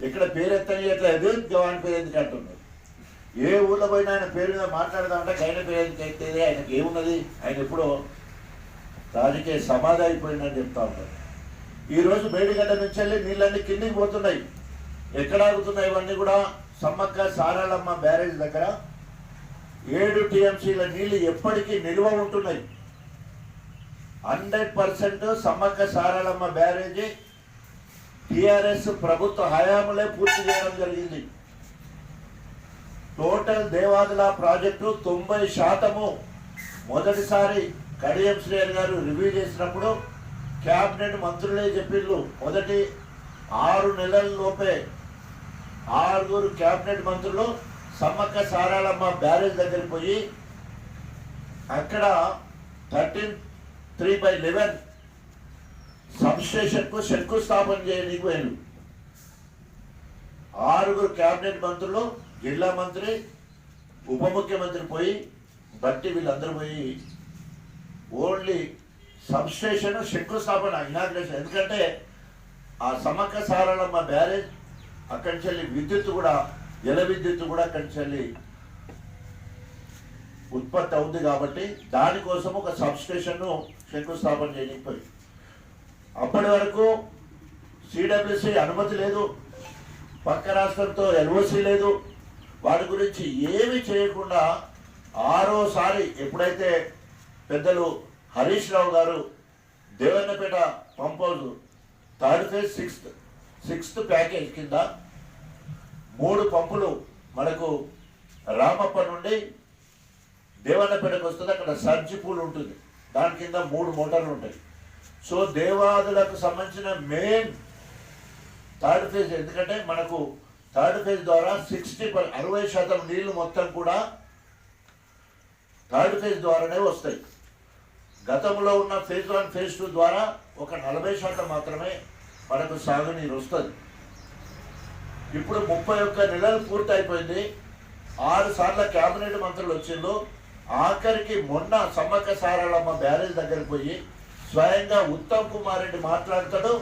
ఇక్కడ పేరు ఎత్తని ఎట్లా ఎదురు ఆయన పేరు ఎందుకు అంటున్నారు. ఏ ఊళ్ళో పోయినా ఆయన పేరు మీద మాట్లాడదామంటే ఆయన పేరు ఎందుకు ఎత్తేది, ఆయనకి ఏమున్నది, ఆయన ఎప్పుడో రాజకీయ సమాధి అయిపోయిందని చెప్తా ఉంటారు. ఈరోజు మేడిగడ్డ నుంచి వెళ్ళి నీళ్ళన్నీ కిందికి పోతున్నాయి. ఎక్కడ ఆగుతున్నాయి ఇవన్నీ కూడా? సమ్మక్క సారాలమ్మ బ్యారేజ్ దగ్గర 7 టీఎంసీల నీళ్లు ఎప్పటికీ నిల్వ ఉంటున్నాయి. 100% సమ్మక్క సారాలమ్మ బ్యారేజీ టిఆర్ఎస్ ప్రభుత్వ హయాంలో పూర్తి చేయడం జరిగింది. టోటల్ దేవాదుల ప్రాజెక్టు 90% మొదటిసారి కడియం శ్రేయర్ గారు రివ్యూ చేసినప్పుడు క్యాబినెట్ మంత్రులే చెప్పిండ్రు. మొదటి 6 నెలల లోపే 6 క్యాబినెట్ మంత్రులు సమ్మక్క సారాలమ్మ బ్యారేజ్ దగ్గరికి పోయి అక్కడ 13/3/11 సబ్స్టేషన్కు శంకుస్థాపన చేయడానికి పోయారు. 6 క్యాబినెట్ మంత్రులు, జిల్లా మంత్రి, ఉప ముఖ్యమంత్రి పోయి బట్టి వీళ్ళందరూ పోయి ఓన్లీ సబ్స్టేషన్ శంకుస్థాపన ఇనాగ్రేషన్. ఎందుకంటే ఆ సమ్మక్క సారాలమ్మ బ్యారేజ్ అక్కడి నుంచి వెళ్ళి విద్యుత్ కూడా, జల విద్యుత్ కూడా అక్కడి నుంచి వెళ్ళి ఉత్పత్తి అవుతుంది కాబట్టి దానికోసం ఒక సబ్స్టేషన్ను శంకుస్థాపన చేయకపోయి అప్పటి వరకు సిడబ్ల్యూసి అనుమతి లేదు, పక్క రాష్ట్రంతో ఎల్ఓసి లేదు. వాటి గురించి ఏమి చేయకుండా 6వసారి ఎప్పుడైతే పెద్దలు హరీష్ రావు గారు Devannapeta pump house 3rd phase 6th package కింద 3 పంపులు మనకు రామప్ప నుండి దేవన్నపేటకు వస్తుంది. అక్కడ సర్జి పూల్ ఉంటుంది, దాని కింద 3 మోటార్లు ఉంటాయి. సో దేవాదులకు సంబంధించిన మెయిన్ 3rd phase, ఎందుకంటే మనకు 3rd phase ద్వారా 60% నీళ్లు మొత్తం కూడా 3rd phase ద్వారానే వస్తాయి. గతంలో ఉన్న phase 1 phase 2 ద్వారా ఒక 40% మాత్రమే మనకు సాగునీరు వస్తుంది. ఇప్పుడు 31 నెలలు పూర్తి అయిపోయింది. 6 సార్లు క్యాబినెట్ మంత్రులు వచ్చిండు. ఆఖరికి మొన్న సమ్మక్క సారాలమ్మ బ్యారేజ్ దగ్గరికి పోయి స్వయంగా ఉత్తమ్ కుమార్ రెడ్డి మాట్లాడతాడు,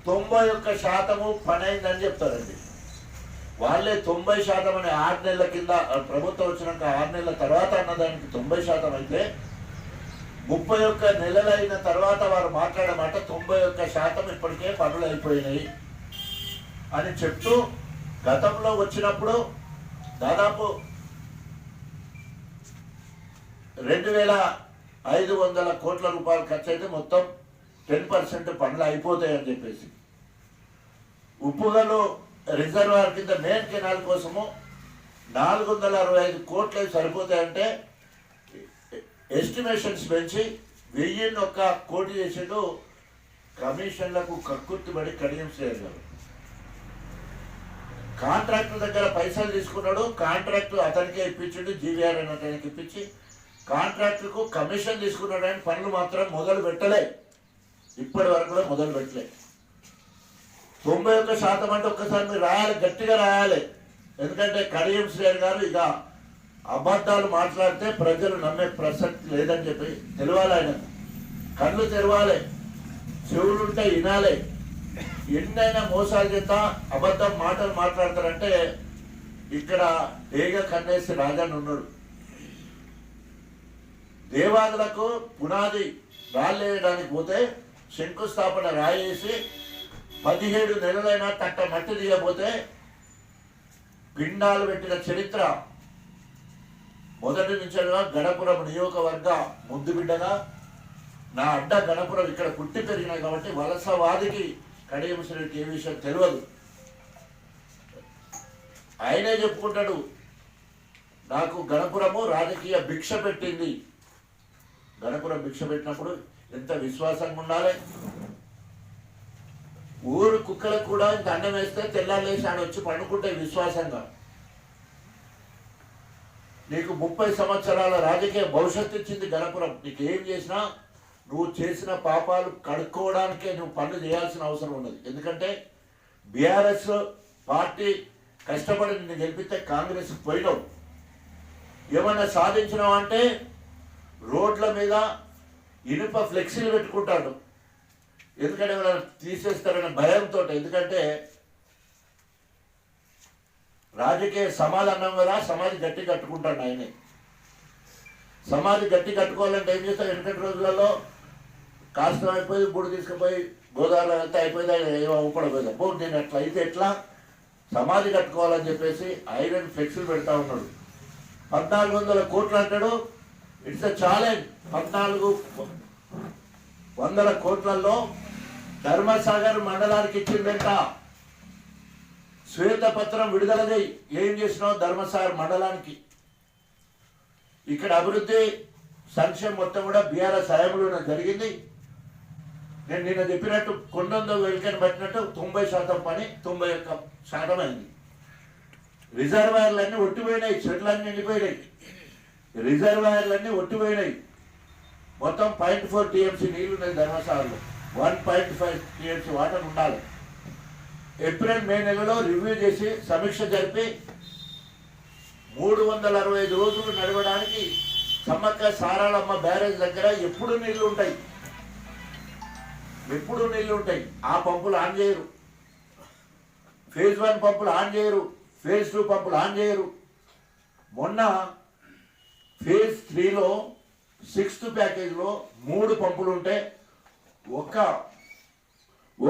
91% పని అయిందని చెప్తారండి. వాళ్ళే 90% అని 6 నెలల కింద ప్రభుత్వం వచ్చినాక 6 నెలల తర్వాత అన్నదానికి 90% అయితే 31 నెలలైన తర్వాత వారు మాట్లాడమాట 91% ఇప్పటికే పనులు అయిపోయినాయి అని చెప్తూ, గతంలో వచ్చినప్పుడు దాదాపు 2,500 కోట్ల రూపాయలు ఖర్చు అయితే మొత్తం 10% పనులు అయిపోతాయని చెప్పేసి, ఉప్పుగలు రిజర్వాయర్ కింద మెయిన్ కెనాల్ కోసము 465 కోట్లు సరిపోతాయంటే ఎస్టిమేషన్స్ పెంచి 1,001 కోటి చేసేడు. కమిషన్లకు కక్కుర్తిపడి కడియం శ్రేయర్ గారు కాంట్రాక్టర్ దగ్గర పైసలు తీసుకున్నాడు. కాంట్రాక్ట్ అతనికే ఇప్పించాడు, జీవీఆర్ అని అతనికి ఇప్పించి కాంట్రాక్టర్కు కమిషన్ తీసుకున్నాడు. అని పనులు మాత్రం మొదలు పెట్టలే, ఇప్పటి వరకు కూడా మొదలు పెట్టలే. 91% అంటే ఒక్కసారి మీరు రాయాలి, గట్టిగా రాయాలి. ఎందుకంటే కడియం శ్రేయర్ గారు ఇక అబద్ధాలు మాట్లాడితే ప్రజలు నమ్మే ప్రసక్తి లేదని చెప్పి తెలవాలి. ఆయన కళ్ళు తెరవాలి, చెవులుంటే వినాలి. ఎన్నైనా మోసాలు చేత అబద్ధం మాటలు మాట్లాడతారంటే ఇక్కడ డేగ కన్నేసి రాజాని ఉన్నాడు. దేవాదులకు పునాది రాళ్ళేయడానికి పోతే శంకుస్థాపన రాయేసి 17 నెలలైనా తట్ట మట్టి దిగపోతే పిండాలు పెట్టిన చరిత్ర మొదటి నుంచి గణపురం నియోజకవర్గ ముద్దు బిడ్డగా నా అడ్డ గణపురం ఇక్కడ పుట్టి పెరిగినాయి కాబట్టి వలసవాదికి కడియం శ్రేయర్కి ఏ విషయం తెలియదు. ఆయనే చెప్పుకుంటాడు, నాకు గణపురము రాజకీయ భిక్ష పెట్టింది. గణపురం భిక్ష పెట్టినప్పుడు ఎంత విశ్వాసంగా ఉండాలి. ఊరు కుక్కలకు కూడా ఇంత అన్నం వేస్తే తెల్లాలేసి ఆడ వచ్చి పండుకుంటే విశ్వాసంగా. నీకు 30 సంవత్సరాల రాజకీయ భవిష్యత్తు ఇచ్చింది గణపురం. నీకు ఏం చేసినా నువ్వు చేసిన పాపాలు కడుక్కోవడానికే నువ్వు పనులు చేయాల్సిన అవసరం ఉన్నది. ఎందుకంటే బీఆర్ఎస్ పార్టీ కష్టపడి నిన్ను గెలిపితే కాంగ్రెస్కి పోయినావు. ఏమన్నా సాధించినావు అంటే రోడ్ల మీద ఇనుప ఫ్లెక్సీలు పెట్టుకుంటాడు, ఎందుకంటే ఎవరైనా తీసేస్తారనే భయంతో. ఎందుకంటే రాజకీయ సమాధి అన్నాం కదా, సమాధి గట్టి కట్టుకుంటాడు ఆయనే. సమాధి గట్టి కట్టుకోవాలంటే ఏం చేస్తాడు? వెనకటి రోజులలో కాష్టం అయిపోయి బుడి తీసుకుపోయి గోదావరిలో వెళ్తే అయిపోయిందా, ఏమో ఊపడపోయిందా, పో నేను ఎట్లా అయితే ఎట్లా సమాధి కట్టుకోవాలని చెప్పేసి ఐరన్ ఫ్లెక్స్లు పెడతా ఉన్నాడు. 1400 కోట్లు అంటాడు. It's a challenge. 1400 కోట్లలో ధర్మసాగర్ మండలానికి ఇచ్చిందంట. శ్వేతపత్రం విడుదల చేయి, ఏం చేసినావు ధర్మసాగర్ మండలానికి. ఇక్కడ అభివృద్ధి సంక్షేమం మొత్తం కూడా బీఆర్ఎస్ హయాంలోనే జరిగింది. నేను నిన్న చెప్పినట్టు కొండంలో వెలికని పట్టినట్టు 90% పని 91% అయింది. రిజర్వాయర్లన్నీ ఒట్టిపోయినాయి, చెట్లన్నీ నిండిపోయినాయి, రిజర్వాయర్లన్నీ ఒట్టిపోయినాయి. మొత్తం 0.4 టీఎంసీ నీళ్లు ఉన్నాయి ధర్మసాగర్లో. 1.5 టీఎంసీ వాటర్ ఉండాలి. ఏప్రిల్ మే నెలలో రివ్యూ చేసి సమీక్ష జరిపి 365 రోజులు నడవడానికి సమ్మక్క సారాలమ్మ బ్యారేజ్ దగ్గర ఎప్పుడు నీళ్లు ఉంటాయి, ఎప్పుడు నీళ్లు ఉంటాయి. ఆ పంపులు ఆన్ చేయరు. ఫేజ్ 1 పంపులు ఆన్ చేయరు, ఫేజ్ 2 పంపులు ఆన్ చేయరు. మొన్న ఫేజ్ 3లో 6th ప్యాకేజ్లో 3 పంపులు ఉంటే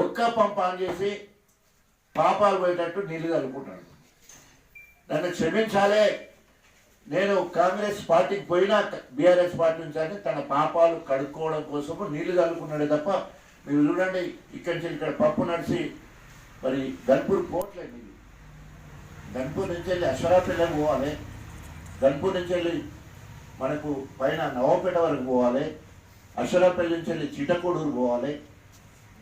ఒక్క పంప్ ఆన్ చేసి పాపాలు పోయేటట్టు నీళ్లు కలుపుకుంటాడు. నన్ను క్షమించాలే, నేను కాంగ్రెస్ పార్టీకి పోయినా బీఆర్ఎస్ పార్టీ నుంచి అని తన పాపాలు కడుక్కోవడం కోసము నీళ్లు కలుపుకున్నాడే తప్ప. మీరు చూడండి, ఇక్కడి నుంచి ఇక్కడ పప్పు నడిచి మరి గన్పూర్ పోవట్లేదు నీళ్ళు. గన్పూర్ నుంచి వెళ్ళి అశ్వరాపేటకు పోవాలి, గన్పూర్ నుంచి వెళ్ళి మనకు పైన నవాపేట వరకు పోవాలి, అశ్వరాపేట నుంచి వెళ్ళి చిటకూడూరు పోవాలి,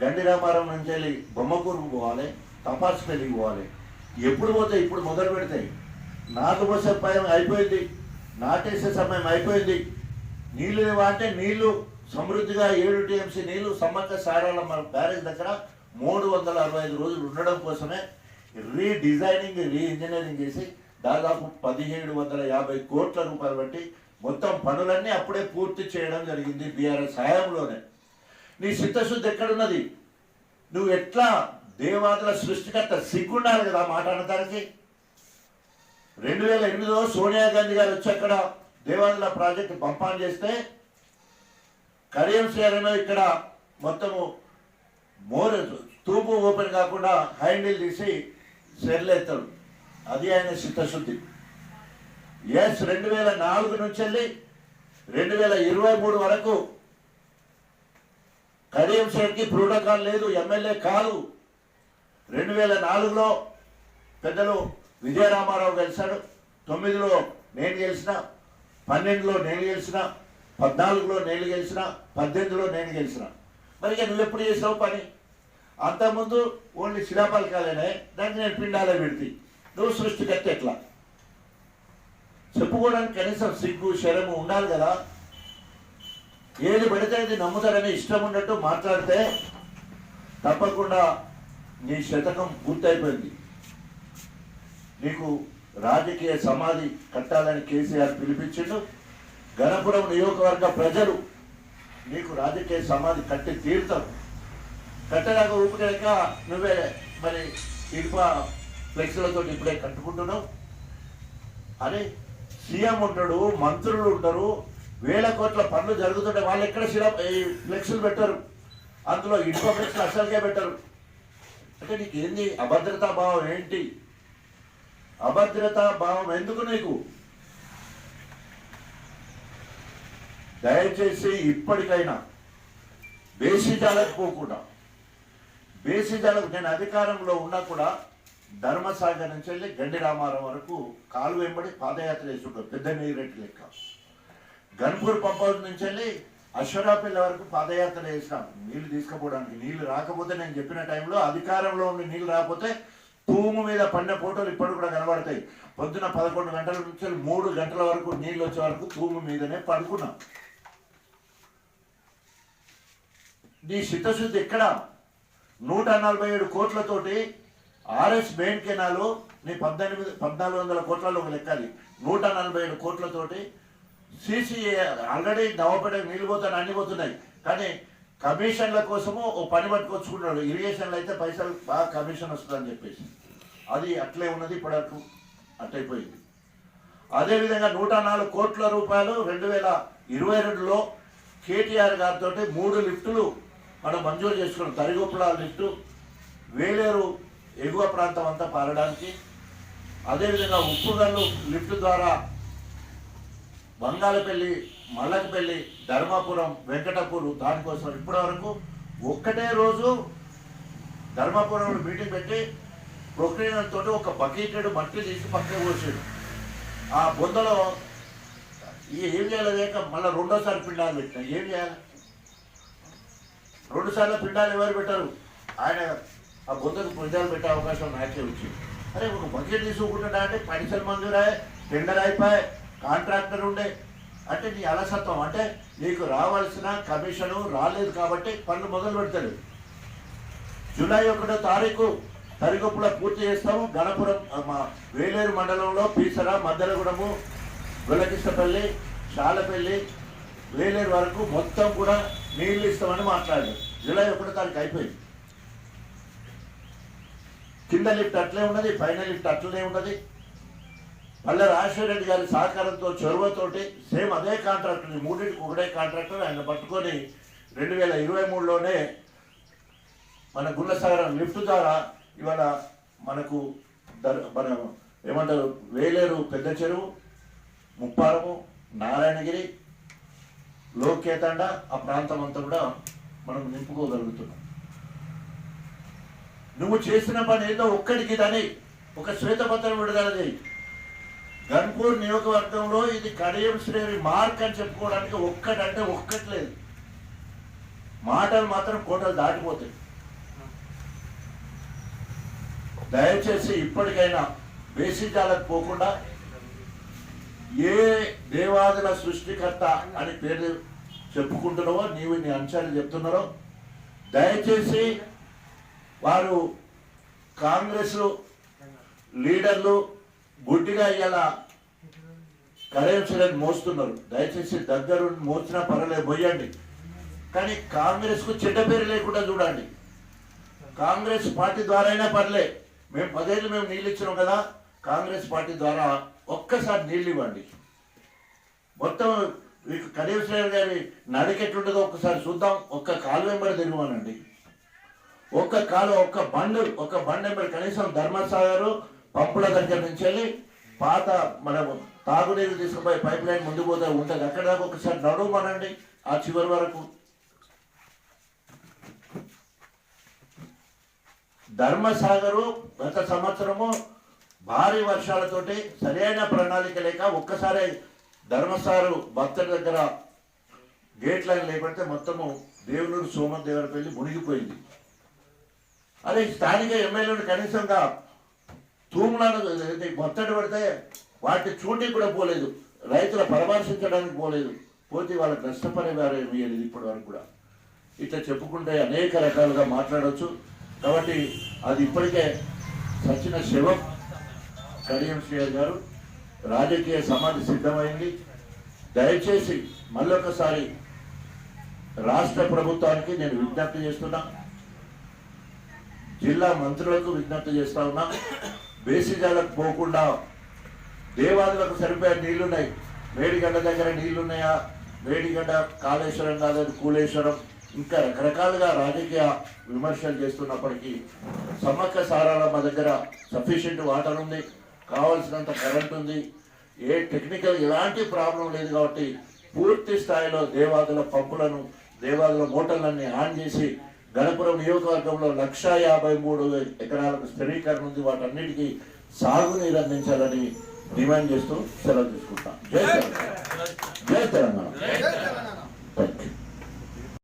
గండిరామారం నుంచి వెళ్ళి బొమ్మకూరుకు పోవాలి, తపాసుపల్లికి పోవాలి. ఎప్పుడు పోతాయి? ఇప్పుడు మొదలు పెడతాయి. నాటు పోసే సమయం అయిపోయింది, నాటేసే సమయం అయిపోయింది. నీళ్ళు లేవా అంటే నీళ్లు సమృద్ధిగా 7 టీఎంసీ నీళ్లు సమ్మక్క సారాలమ్మ బ్యారేజ్ దగ్గర 365 రోజులు ఉండడం కోసమే రీడిజైనింగ్, రీఇంజనీరింగ్ చేసి దాదాపు 1750 కోట్ల రూపాయలు బట్టి మొత్తం పనులన్నీ అప్పుడే పూర్తి చేయడం జరిగింది బీఆర్ఎస్ హయాంలోనే. నీ చిత్తశుద్ధి ఎక్కడున్నది? నువ్వు ఎట్లా దేవాదుల సృష్టికర్త, సిగ్గుండాలి కదా మాట అనడానికి. 2008లో సోనియా గాంధీ గారు వచ్చి అక్కడ దేవాదుల ప్రాజెక్టు పంపాన్ చేస్తే కడియం శ్రీలో ఇక్కడ మొత్తము తూపు ఓపెన్ కాకుండా హ్యాండిల్ తీసి సెర్లేస్తాడు. అది ఆయన చిత్తశుద్ధి. 2004 నుంచి వెళ్ళి 2023 వరకు కడియం శ్రీకి ప్రోటోకాల్ లేదు, ఎమ్మెల్యే కాదు. 2004లో పెద్దలు విజయరామారావు గెలిచాడు, 9లో నేను గెలిచిన, 12లో నేను గెలిచిన, 14లో నేను గెలిచిన, 18లో నేను గెలిచిన. మరి ఇక నువ్వు ఎప్పుడు చేసావు పని? అంతకుముందు ఓన్లీ శిలాపలకాలేనే, దానికి నేను పిండాలే పెడితే నువ్వు సృష్టికర్త ఎట్లా చెప్పుకోవడానికి కనీసం సిగ్గు శరము ఉండాలి కదా. ఏది పెడితే అది నమ్ముతారని ఇష్టం ఉన్నట్టు మాట్లాడితే తప్పకుండా నీ శతకం పూర్తయిపోయింది. నీకు రాజకీయ సమాధి కట్టాలని కేసీఆర్ పిలిపించిండు. గణపురం నియోజకవర్గ ప్రజలు నీకు రాజకీయ సమాధి కట్టి తీరుతారు. కట్టడాక ఊపిక నువ్వే మరి ఇనుప ఫ్లెక్స్లతో ఇప్పుడే కట్టుకుంటున్నావు అని. సీఎం ఉంటాడు, మంత్రులు ఉంటారు, 1000 కోట్ల పనులు జరుగుతుంటే వాళ్ళు ఎక్కడ ఫ్లెక్స్లు పెట్టరు, అందులో ఇనుప ఫ్లెక్స్లు అసలుకే పెట్టరు. అంటే నీకు ఏంది అభద్రతా భావం? ఏంటి అభద్రతా భావం? ఎందుకు నీకు? దయచేసి ఇప్పటికైనా బేసిజాలకు పోకుండా, బేసిజాలకు నేను అధికారంలో ఉన్నా కూడా ధర్మసాగర్ నుంచి వెళ్ళి గండి రామారావు వరకు కాలు వెంబడి పాదయాత్ర చేస్తుంటారు, పెద్ద నీరెట్టి లెక్క. గన్పూర్ పంప్ హౌస్ నుంచి వెళ్ళి అశ్వరాపల్లి వరకు పాదయాత్ర చేసినాం నీళ్లు తీసుకుపోవడానికి. నీళ్లు రాకపోతే నేను చెప్పిన టైంలో అధికారంలో ఉండి నీళ్లు రాకపోతే తూము మీద పడిన ఫోటోలు ఇప్పుడు కూడా కనబడతాయి. పొద్దున 11 గంటల నుంచి 3 గంటల వరకు నీళ్ళు వచ్చే వరకు తూము మీదనే పడుకున్నాం. నీ చిత్తశుద్ధి ఎక్కడ? 147 కోట్లతోటి ఆర్ఎస్ మెయిన్ కెనాలు నీ 1400 కోట్లలో ఒక లెక్కది. 147 కోట్లతోటి సీసీ ఆల్రెడీ నవపేట నీళ్ళు పోతాను, అన్ని పోతున్నాయి. కానీ కమిషన్ల కోసము ఓ పని పట్టుకొచ్చుకున్నాడు. ఇరిగేషన్లో అయితే పైసలు బాగా కమిషన్ వస్తుందని చెప్పేసి అది అట్లే ఉన్నది, ఇప్పటివరకు అట్లయిపోయింది. అదేవిధంగా 104 కోట్ల రూపాయలు 2022లో కేటీఆర్ గారితో 3 లిఫ్టులు మనం మంజూరు చేసుకున్నాం. తరిగొప్పుల లిఫ్టు, వేలేరు ఎగువ ప్రాంతం అంతా పారడానికి, అదేవిధంగా ఉప్పుగల్లు లిఫ్ట్ ద్వారా బంగాళపల్లి, మల్లకపల్లి, ధర్మాపురం, వెంకటపూర్, దానికోసం ఇప్పటి వరకు ఒక్కటే రోజు ధర్మాపురంలో మీటింగ్ పెట్టి ప్రొక్రియన్ తోటి ఒక బకెటెడ్ మట్టి తీసి పక్కన పోసాడు. ఆ బొందలో ఏం చేయాలి లేక మళ్ళీ 2వ పిండాలు పెట్టినా ఏం చేయాలి? 2 సార్లు పిండాలు ఎవరు పెట్టారు? ఆయన ఆ బొందకు పిండాలు పెట్టే అవకాశం నాకే వచ్చింది. అరే ఒక బకెట్ తీసుకుంటున్నా అంటే పైసలు మంజూరాయి, టెండర్ అయిపోయి, కాంట్రాక్టర్ ఉండే అంటే నీ అలసత్వం. అంటే నీకు రావాల్సిన కమిషను రాలేదు కాబట్టి పనులు మొదలు పెడతాడు. జూలై 1వ తారీఖు తరిగొప్పుల పూర్తి చేస్తాము. గణపురం వేలేరు మండలంలో పీసర, మద్దెలగూడెము, గొల్లకిష్టపల్లి, శాలపల్లి, వేలేరు వరకు మొత్తం కూడా నీళ్లు ఇస్తామని మాట్లాడారు. జూలై 1వ తారీఖు అయిపోయింది. కింద లిఫ్ట్ అట్లే ఉన్నది, పైన లిఫ్ట్ అట్లనే ఉన్నది. మళ్ళీ రాజశేఖర రెడ్డి గారి సహకారంతో, చొరవతోటి సేమ్ అదే కాంట్రాక్టర్, 3టికి ఒకటే కాంట్రాక్టర్ ఆయన పట్టుకొని 2023లోనే మన గుల్లసాగరం లిఫ్ట్ ద్వారా ఇవాళ మనకు మన ఏమంటారు వేలేరు పెద్ద చెరువు, ముప్పారము, నారాయణగిరి, లోకేతండ ఆ ప్రాంతం అంతా కూడా మనం నింపుకోగలుగుతున్నాం. నువ్వు చేసిన పని ఏదో ఒక్కడికి దాని ఒక శ్వేతపత్రం విడుదల చేయి. గన్పూర్ నియోజకవర్గంలో ఇది కడియం శ్రేణి మార్క్ అని చెప్పుకోవడానికి ఒక్కటంటే ఒక్కట్లేదు. మాటలు మాత్రం కోటలు దాటిపోతాయి. దయచేసి ఇప్పటికైనా బేసిజాలకు పోకుండా ఏ దేవాదుల సృష్టికర్త అని పేరు చెప్పుకుంటున్నావో, నీవు నీ అంశాలు చెప్తున్నారో, దయచేసి వారు కాంగ్రెస్ లీడర్లు గుడ్డిగా ఇలా కరెన్సీలను మోస్తున్నారు. దయచేసి దగ్గర మోసినా పర్వాలేదు, పోయండి, కానీ కాంగ్రెస్కు చెడ్డ పేరు లేకుండా చూడండి. కాంగ్రెస్ పార్టీ ద్వారా అయినా పర్లే, మేము 10 ఏళ్ళు మేము నీళ్ళు ఇచ్చినాం కదా, కాంగ్రెస్ పార్టీ ద్వారా ఒక్కసారి నీళ్ళు ఇవ్వండి. మొత్తం మీకు కరీంశ్వర గారి నడికెట్లుంటుందో ఒక్కసారి చూద్దాం. ఒక్క కాలు వెంబడి తిరగమనండి, ఒక్క కాలు, ఒక బండి వెంబడి కనీసం ధర్మసాగర్ పంపుల దగ్గర నుంచి వెళ్ళి పాత మనం తాగునీరు తీసుకుపోయి పైప్ లైన్ ముందు పోతే ఉంటుంది, అక్కడ దాకా ఒకసారి నడవమనండి ఆ చివరి వరకు. ధర్మసాగరు గత సంవత్సరము భారీ వర్షాలతోటి సరైన ప్రణాళిక లేక ఒక్కసారి ధర్మసాగరు భక్తుల దగ్గర గేట్ లైన్ లేకపోతే మొత్తము దేవునూరు సోమదేవరపల్లి మునిగిపోయింది. అదే స్థానిక ఎమ్మెల్యేలు కనీసంగా తూములను మొత్తడి పడితే వాటి చూడడానికి కూడా పోలేదు, రైతుల పరామర్శించడానికి పోలేదు, పోతే వాళ్ళకి నష్టపరిహారం ఇవ్వలేదు ఇప్పటి వరకు కూడా. ఇట్లా చెప్పుకుంటే అనేక రకాలుగా మాట్లాడవచ్చు. కాబట్టి అది ఇప్పటికే సచిన శివం కడియం శ్రీహరి గారు రాజకీయ సమాధి సిద్ధమైంది. దయచేసి మళ్ళొకసారి రాష్ట్ర ప్రభుత్వానికి నేను విజ్ఞప్తి చేస్తున్నా, జిల్లా మంత్రులకు విజ్ఞప్తి చేస్తా ఉన్నా, బేసిజాలకు పోకుండా దేవాదులకు సరిపోయే నీళ్లున్నాయి. మేడిగడ్డ దగ్గర నీళ్లున్నాయా, మేడిగడ్డ కాళేశ్వరం కాలేదు కూలేశ్వరం, ఇంకా రకరకాలుగా రాజకీయ విమర్శలు చేస్తున్నప్పటికీ సమ్మక్క సారాలమ్మ దగ్గర సఫిషియెంట్ వాటర్ ఉంది, కావాల్సినంత కరెంట్ ఉంది, ఏ టెక్నికల్ ఎలాంటి ప్రాబ్లం లేదు. కాబట్టి పూర్తి స్థాయిలో దేవాదుల పంపులను, దేవాదుల మోటార్లన్నీ ఆన్ చేసి గణపురం నియోజకవర్గంలో 153 ఎకరాలకు స్థిరీకరణ ఉంది, వాటన్నిటికీ సాగునీరు అందించాలని డిమాండ్ చేస్తూ సెలవు తీసుకుంటాం. జై తెలంగాణ.